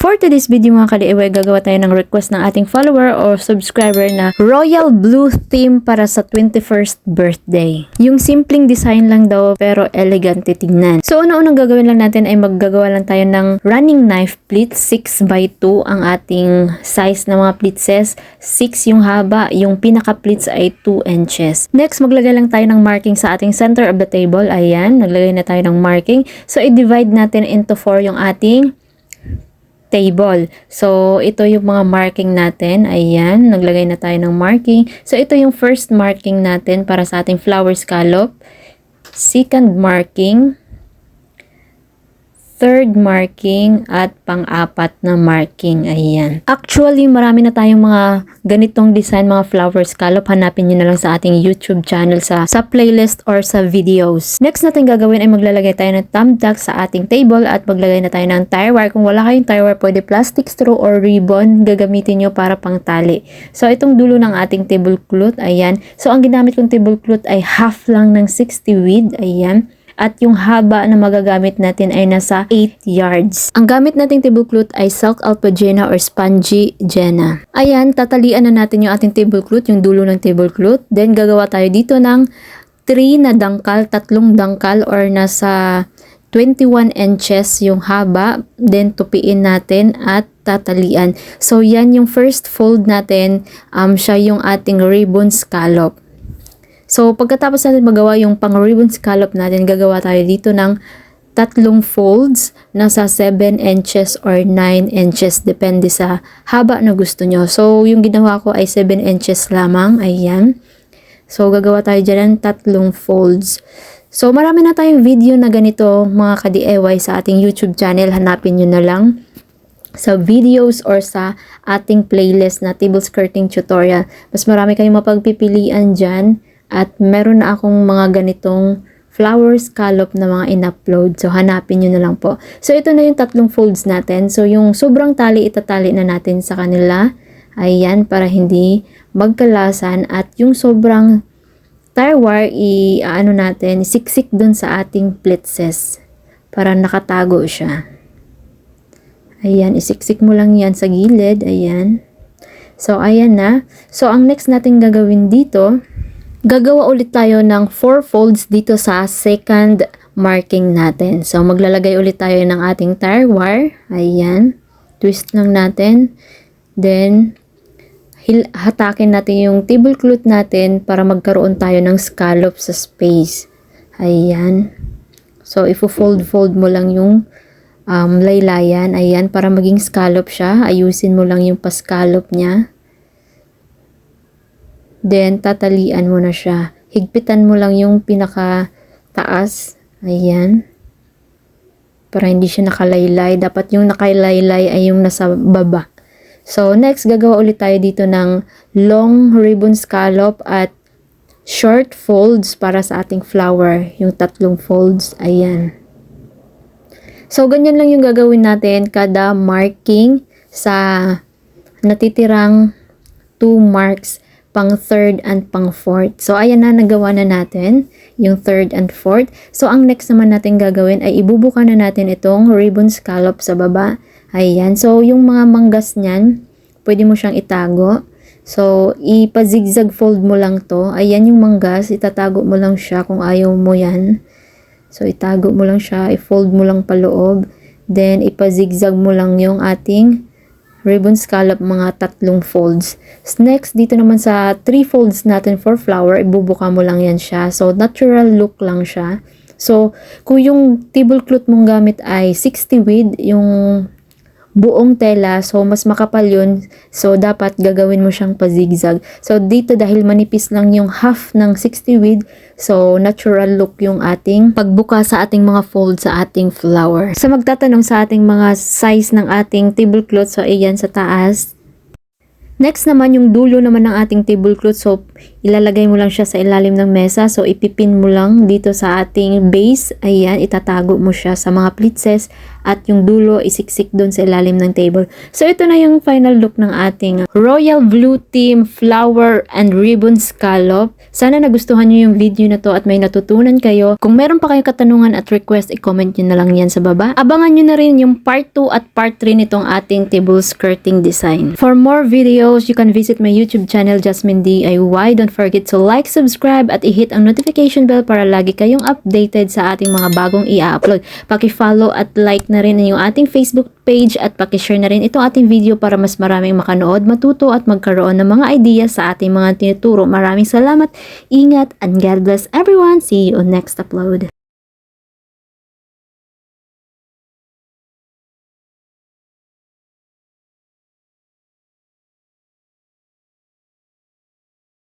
For today's video mga ka-DIY, gagawa tayo ng request ng ating follower or subscriber na royal blue theme para sa 21st birthday. Yung simpleng design lang daw pero elegante tingnan. So una-unang gagawin lang natin ay maggagawa lang tayo ng running knife pleats. 6x2 ang ating size ng mga pleatses. 6 yung haba, yung pinaka pleats ay 2 inches. Next, maglagay lang tayo ng marking sa ating center of the table. Ayan, naglagay na tayo ng marking. So i-divide natin into 4 yung ating table. So, ito yung mga marking natin. Ayan, naglagay na tayo ng marking. So, ito yung first marking natin para sa ating flower scallop. Second marking. Third marking at pang-apat na marking. Ayan. Actually, marami na tayong mga ganitong design, mga flower scallop. Hanapin nyo na lang sa ating YouTube channel sa playlist or sa videos. Next natin gagawin ay maglalagay tayo ng thumbtack sa ating table at maglagay na tayo ng tire wire. Kung wala kayong tire wire, pwede plastic straw or ribbon gagamitin nyo para pang tali. So, itong dulo ng ating tablecloth. Ayan. So, ang ginamit kong tablecloth ay half lang ng 60 width. Ayan. At yung haba na magagamit natin ay nasa 8 yards. Ang gamit nating tablecloth ay silk alpagena or spongy Jenna. Ayan, tatalian na natin yung ating tablecloth, yung dulo ng tablecloth. Then, gagawa tayo dito ng 3 na dangkal, 3 dangkal or nasa 21 inches yung haba. Then, tupiin natin at tatalian. So, yan yung first fold natin. Siya yung ating ribbon scallop. So, pagkatapos natin magawa yung pang-ribbon scallop natin, gagawa tayo dito ng 3 folds nasa 7 inches or 9 inches. Depende sa haba na gusto nyo. So, yung ginawa ko ay 7 inches lamang. Ayan. So, gagawa tayo dyan ng 3 folds. So, marami na tayong video na ganito mga ka-DIY sa ating YouTube channel. Hanapin nyo na lang sa videos or sa ating playlist na table skirting tutorial. Mas marami kayong mapagpipilian dyan. At meron na akong mga ganitong flower scallop na mga in-upload. So, hanapin nyo na lang po. So, ito na yung 3 folds natin. So, yung sobrang tali, itatali na natin sa kanila. Ayan, para hindi magkalasan. At yung sobrang tire wire, natin, siksik dun sa ating pleatses. Para nakatago siya. Ayan, isiksik mo lang yan sa gilid. Ayan. So, ayan na. So, ang next natin gagawin dito, gagawa ulit tayo ng 4 folds dito sa second marking natin. So, maglalagay ulit tayo ng ating tire wire. Ayan. Twist lang natin. Then, hatakin natin yung tablecloth natin para magkaroon tayo ng scallop sa space. Ayan. So, ifo-fold mo lang yung laylayan. Ayan, para maging scallop siya. Ayusin mo lang yung pa-scallop niya. Then, tatalian mo na siya. Higpitan mo lang yung pinaka-taas. Ayan. Para hindi siya nakalaylay. Dapat yung nakalaylay ay yung nasa baba. So, next, gagawa ulit tayo dito ng long ribbon scallop at short folds para sa ating flower. Yung 3 folds. Ayan. So, ganyan lang yung gagawin natin kada marking sa natitirang 2 marks pang 3rd and pang 4th. So, ayan na, nagawa na natin yung 3rd and 4th. So, ang next naman natin gagawin ay ibubuka na natin itong ribbon scallop sa baba. Ayan. So, yung mga manggas niyan, pwede mo siyang itago. So, ipa-zigzag fold mo lang to. Ayan yung manggas, itatago mo lang siya kung ayaw mo yan. So, itago mo lang siya, i-fold mo lang paloob. Then, ipa-zigzag mo lang yung ating ribbon scallop, mga 3 folds. Next, dito naman sa 3 folds natin for flower, ibubuka mo lang yan siya. So, natural look lang siya. So, kung yung tablecloth mong gamit ay 60 width, yung buong tela, so mas makapal yun. So, dapat gagawin mo siyang pa-zigzag. So, dito dahil manipis lang yung half ng 60 width, so natural look yung ating pagbuka sa ating mga fold sa ating flower. Sa magtatanong sa ating mga size ng ating tablecloth, so ayan sa taas. Next naman, yung dulo naman ng ating tablecloth, so ilalagay mo lang siya sa ilalim ng mesa. So, ipipin mo lang dito sa ating base. Ayan, itatago mo siya sa mga pleatses at yung dulo isiksik doon sa ilalim ng table. So, ito na yung final look ng ating Royal Blue Team Flower and Ribbon Scallop. Sana nagustuhan nyo yung video na to at may natutunan kayo. Kung meron pa kayong katanungan at request, i-comment nyo na lang yan sa baba. Abangan nyo na rin yung part 2 at part 3 nitong ating table skirting design. For more videos, you can visit my YouTube channel, Jasmine DIY. Don't forget to like, subscribe, at i-hit ang notification bell para lagi kayong updated sa ating mga bagong i-upload. Paki-follow at like na rin yung ating Facebook page at paki-share na rin itong ating video para mas maraming makanood, matuto at magkaroon ng mga idea sa ating mga tinuturo. Maraming salamat, ingat, and God bless everyone. See you on next upload.